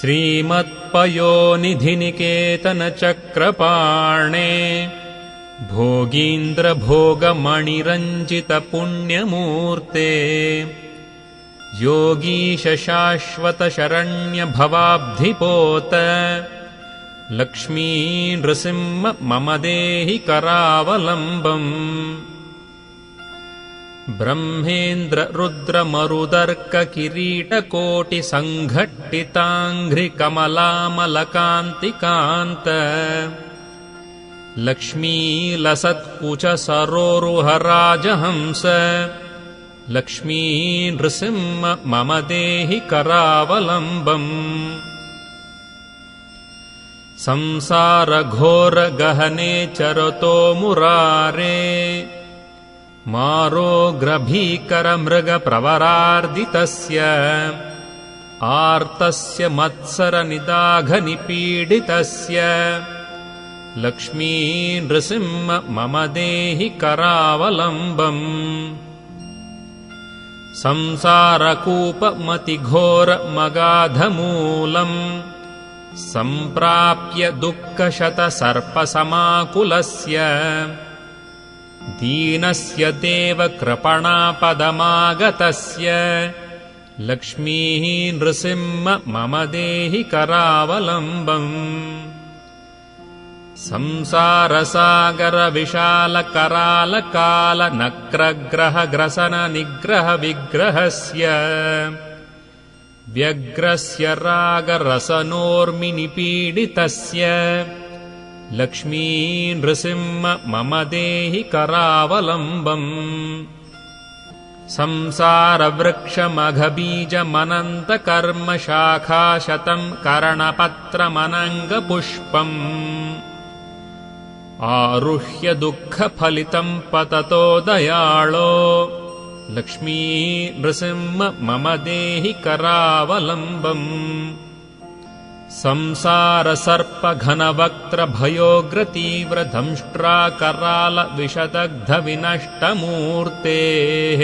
श्रीमत्पयोनिधिनिकेतनचक्रपाणे भोगीन्द्रभोगमणिरञ्जितपुण्यमूर्ते योगीशशाश्वतशरण्यभवाब्धिपोत लक्ष्मी नृसिंह मम देहि करावलम्बम्। ब्रह्मेन्द्र रुद्रमरुदर्ककिरीटकोटिसङ्घट्टिताङ्घ्रिकमलामलकान्तिकान्त लक्ष्मीलसत्कुचसरोरुहराजहंस लक्ष्मी नृसिंह मम देहि करावलम्बम्। संसारघोरगहने चरतो मुरारे मारोग्रभीकरमृगप्रवरार्दितस्य आर्तस्य मत्सरनिदाघनिपीडितस्य लक्ष्मी नृसिंह मम देहि करावलम्बम्। संसारकूपमतिघोरमगाधमूलम् सम्प्राप्य दुःखशतसर्पसमाकुलस्य दीनस्य देवकृपणापदमागतस्य लक्ष्मीः नृसिंह मम देहि करावलम्बम्। संसारसागरविशालकरालकालनक्रग्रहग्रसननिग्रहविग्रहस्य व्यग्रस्य रागरसनोर्मिनिपीडितस्य लक्ष्मी नृसिंह मम देहि करावलम्बम्। संसारवृक्षमघबीजमनन्तकर्मशाखाशतम् करणपत्रमनङ्गपुष्पम् आरुह्य दुःखफलितम् पततो दयाळो लक्ष्मी नृसिंह मम देहि करावलम्बम्। संसारसर्पघनवक्त्रभयोग्रतीव्रदंष्ट्राकरालविषदग्धविनष्टमूर्तेः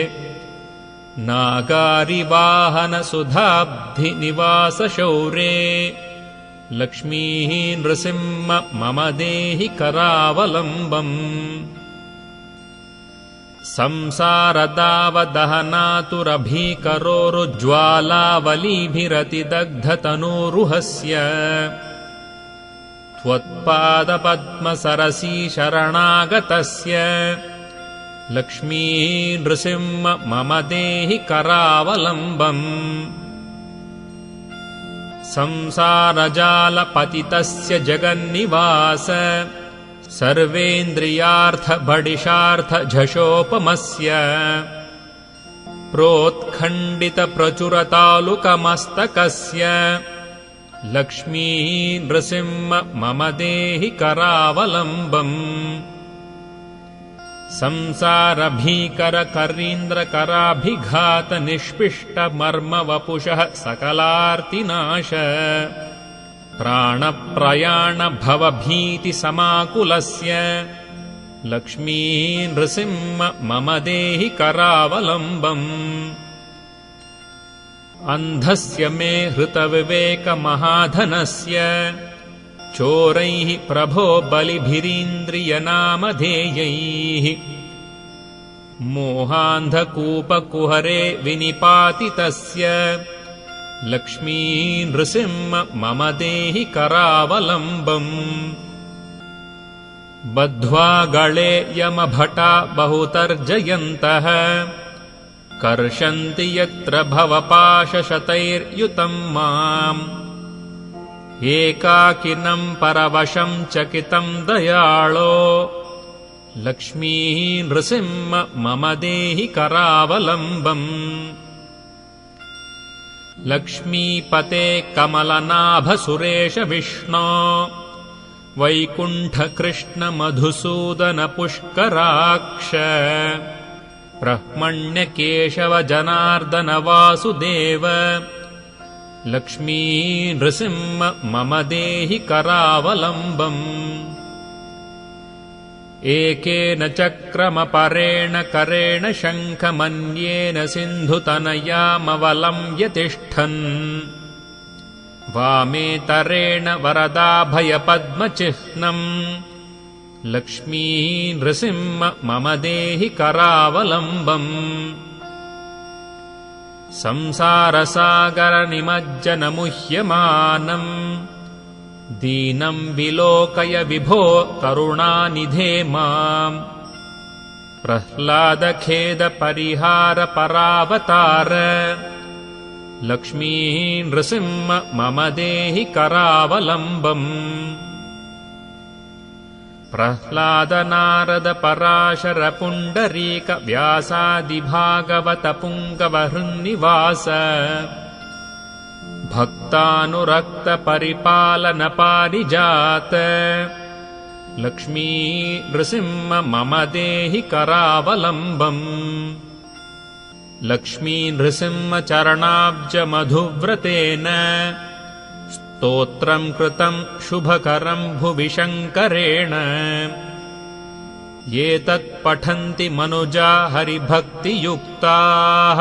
नागारिवाहनसुधाब्धिनिवासशौरे लक्ष्मीः नृसिंह मम देहि करावलम्बम्। संसारदावदहनातुरभीकरोरुज्ज्वालावलीभिरतिदग्धतनूरुहस्य त्वत्पादपद्मसरसी शरणागतस्य लक्ष्मीः नृसिंह मम देहि करावलम्बम्। संसारजालपतितस्य जगन्निवास सर्वेन्द्रियार्थबडिशार्थझषोपमस्य प्रोत्खण्डितप्रचुरतालुकमस्तकस्य लक्ष्मीः नृसिंह मम देहि करावलम्बम्। संसारभीकरकरीन्द्रकराभिघातनिष्पिष्टमर्मवपुषः सकलार्तिनाश प्राणप्रयाणभवभीतिसमाकुलस्य लक्ष्मीः नृसिंह मम देहि करावलम्बम्। अन्धस्य मे हृतविवेकमहाधनस्य चोरैः प्रभो बलिभिरीन्द्रियनामधेयैः मोहान्धकूपकुहरे विनिपातितस्य लक्ष्मीः नृसिंह मम देहि करावलम्बम्। बद्ध्वा गळे यमभटा बहुतर्जयन्तः कर्षन्ति यत्र भवपाशशतैर्युतम् माम् एकाकिनम् परवशम् चकितम् दयाळो लक्ष्मीः नृसिंह मम देहि करावलम्बम्। लक्ष्मीपते कमलनाभसुरेश विष्णो वैकुण्ठकृष्णमधुसूदनपुष्कराक्ष ब्रह्मण्यकेशवजनार्दनवासुदेव लक्ष्मीः नृसिंह मम देहि करावलम्बम्। एकेन चक्रमपरेण करेण शङ्खमन्येन सिन्धुतनयामवलम्ब्य तिष्ठन् वामेतरेण वरदाभयपद्मचिह्नम् लक्ष्मी नृसिंह मम देहि करावलम्बम् संसारसागरनिमज्जनमुह्यमानम् दीनं विलोकय विभो करुणानिधे माम् प्रह्लादखेदपरिहारपरावतार लक्ष्मी नृसिंह मम देहि करावलम्बम् प्रह्लाद नारद पुण्डरीक व्यासादिभागवत पुङ्गवहृन्निवास भक्तानुरक्त परिपालन पारिजात लक्ष्मी नृसिंह मम देहि करावलम्बम् लक्ष्मी नृसिंह चरणाब्ज मधुव्रतेन स्तोत्रम् कृतम् शुभकरम् भुवि शङ्करेण ये तत्पठन्ति मनुजा हरिभक्तियुक्ताः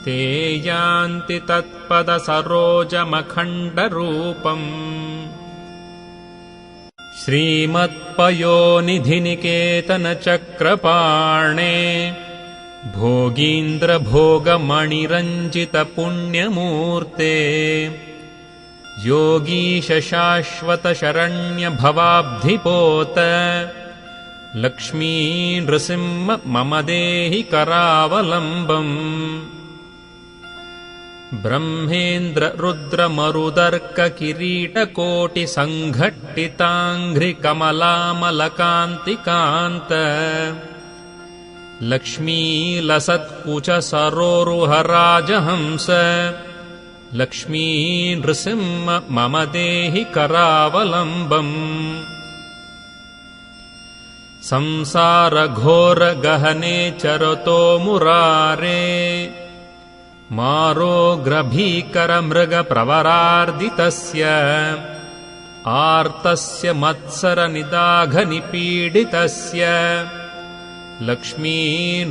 ते यान्ति तत्पदसरोजमखण्डरूपम् श्रीमत्पयोनिधिनिकेतनचक्रपाणे भोगीन्द्रभोगमणिरञ्जितपुण्यमूर्ते योगीश शाश्वत शरण्य भवाब्धिपोत लक्ष्मी नृसिंह मम देहि करावलम्बम् ब्रह्मेन्द्र रुद्र मरुदर्क किरीटकोटि सङ्घट्टिताङ्घ्रि कमलामलकान्तिकान्त लक्ष्मी लसत्कुच सरोरुहराजहंस लक्ष्मी नृसिंह मम देहि करावलम्बम् संसारघोरगहने चरतो मुरारे मारोग्रभीकरमृगप्रवरार्दितस्य आर्तस्य मत्सरनिदाघनिपीडितस्य लक्ष्मी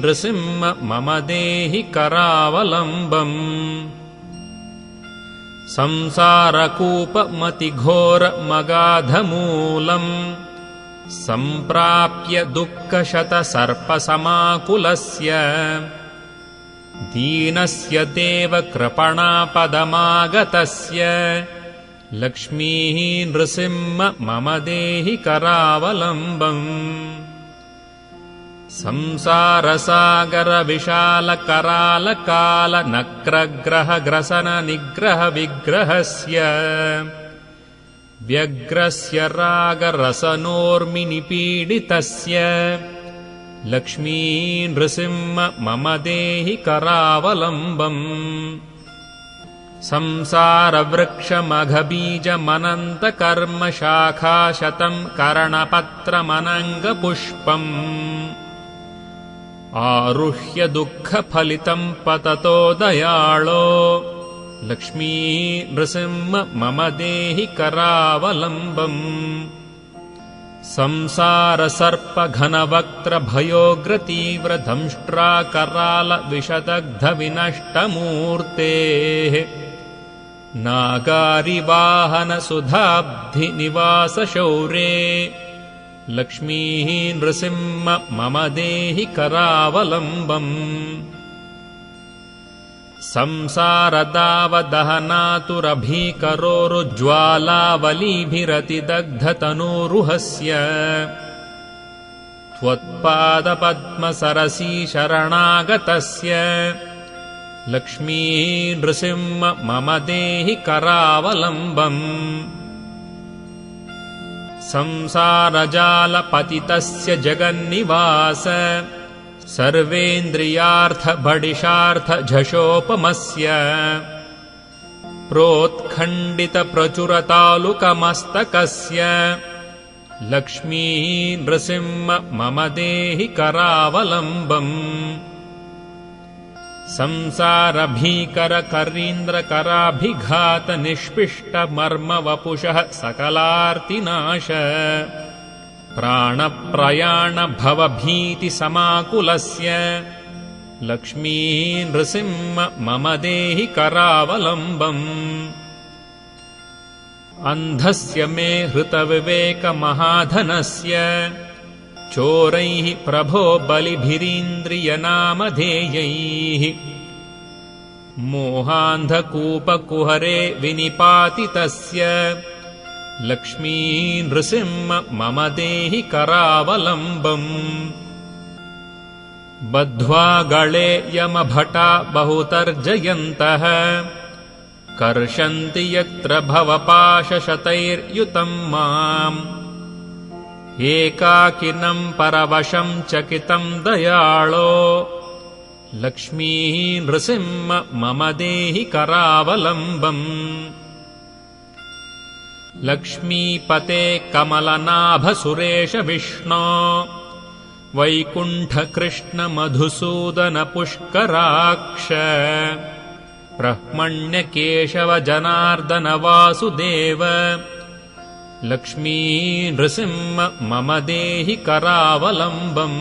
नृसिंह मम देहि करावलम्बम् संसारकूपमतिघोरमगाधमूलम् सम्प्राप्य दुःखशतसर्पसमाकुलस्य दीनस्य देव कृपणापदमागतस्य लक्ष्मी नृसिंह मम देहि करावलम्बम् संसारसागरविशालकरालकालनक्रग्रहग्रसननिग्रहविग्रहस्य व्यग्रस्य रागरसनोर्मिनिपीडितस्य लक्ष्मी नृसिंह मम देहि करावलम्बम् संसारवृक्षमघबीजमनन्तकर्मशाखाशतम् करणपत्रमनङ्गपुष्पम् आरुह्य दुःखफलितम् पततो दयाळो लक्ष्मी नृसिंह मम देहि करावलम्बम् संसारसर्पघनवक्त्रभयोग्रतीव्रदंष्ट्राकरालविषदग्धविनष्टमूर्तेः नागारिवाहनसुधाब्धिनिवासशौरे लक्ष्मी नृसिंह मम देहि करावलम्बम् संसारदावदहनातुरभीकरोरुज्ज्वालावलीभिरतिदग्धतनूरुहस्य त्वत्पादपद्मसरसी शरणागतस्य लक्ष्मी नृसिंह मम देहि करावलम्बम् संसारजालपतितस्य जगन्निवास सर्वेन्द्रियार्थबडिशार्थझषोपमस्य प्रोत्खण्डितप्रचुरतालुकमस्तकस्य लक्ष्मी नृसिंह मम देहि करावलम्बम् संसारभीकरकरीन्द्रकराभिघातनिष्पिष्टमर्मवपुषः सकलार्तिनाश प्राणप्रयाणभवभीतिसमाकुलस्य लक्ष्मी नृसिंह मम देहि करावलम्बम् अन्धस्य मे हृतविवेकमहाधनस्य चोरैः प्रभो बलिभिरीन्द्रियनामधेयैः मोहान्धकूपकुहरे विनिपातितस्य लक्ष्मी नृसिंह मम देहि करावलम्बम् बद्ध्वा गळे यमभटा बहुतर्जयन्तः कर्षन्ति यत्र भवपाशशतैर्युतम् माम् एकाकिनम् परवशम् चकितम् दयाळो लक्ष्मी नृसिंह मम देहि करावलम्बम् लक्ष्मीपते कमलनाभ सुरेश विष्णो वैकुण्ठकृष्ण मधुसूदन पुष्कराक्ष ब्रह्मण्य केशव जनार्दन वासुदेव लक्ष्मी नृसिंह मम देहि करावलम्बम्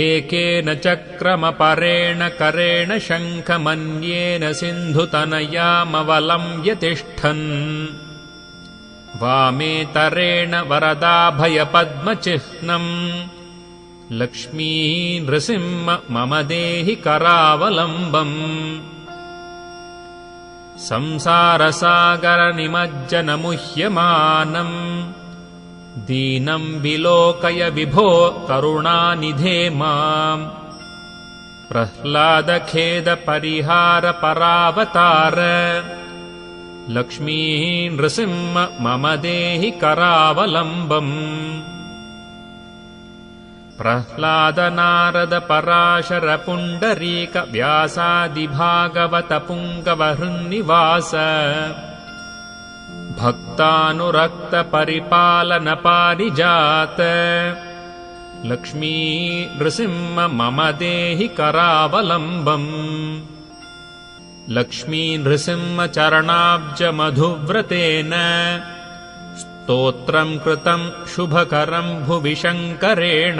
एकेन चक्रमपरेण करेण शङ्खमन्येन सिन्धुतनयामवलम्ब्य तिष्ठन् वामेतरेण वरदाभयपद्मचिह्नम् लक्ष्मी नृसिंह मम देहि करावलम्बम् संसारसागरनिमज्जनमुह्यमानम् दीनम् विलोकय विभो करुणानिधे माम् प्रह्लादखेदपरिहारपरावतार लक्ष्मी नृसिंह मम देहि करावलम्बम् प्रह्लादनारदपराशरपुण्डरीक व्यासादिभागवतपुङ्गवहृन्निवास भक्तानुरक्तपरिपालनपारिजात लक्ष्मी नृसिंह मम देहि करावलम्बम् लक्ष्मी नृसिंह चरणाब्जमधुव्रतेन स्तोत्रम् कृतम् शुभकरम् भुवि शङ्करेण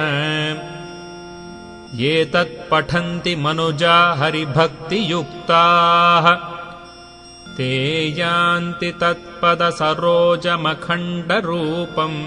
ये तत्पठन्ति मनुजा हरिभक्तियुक्ताः ते यान्ति तत्पदसरोजमखण्डरूपम्।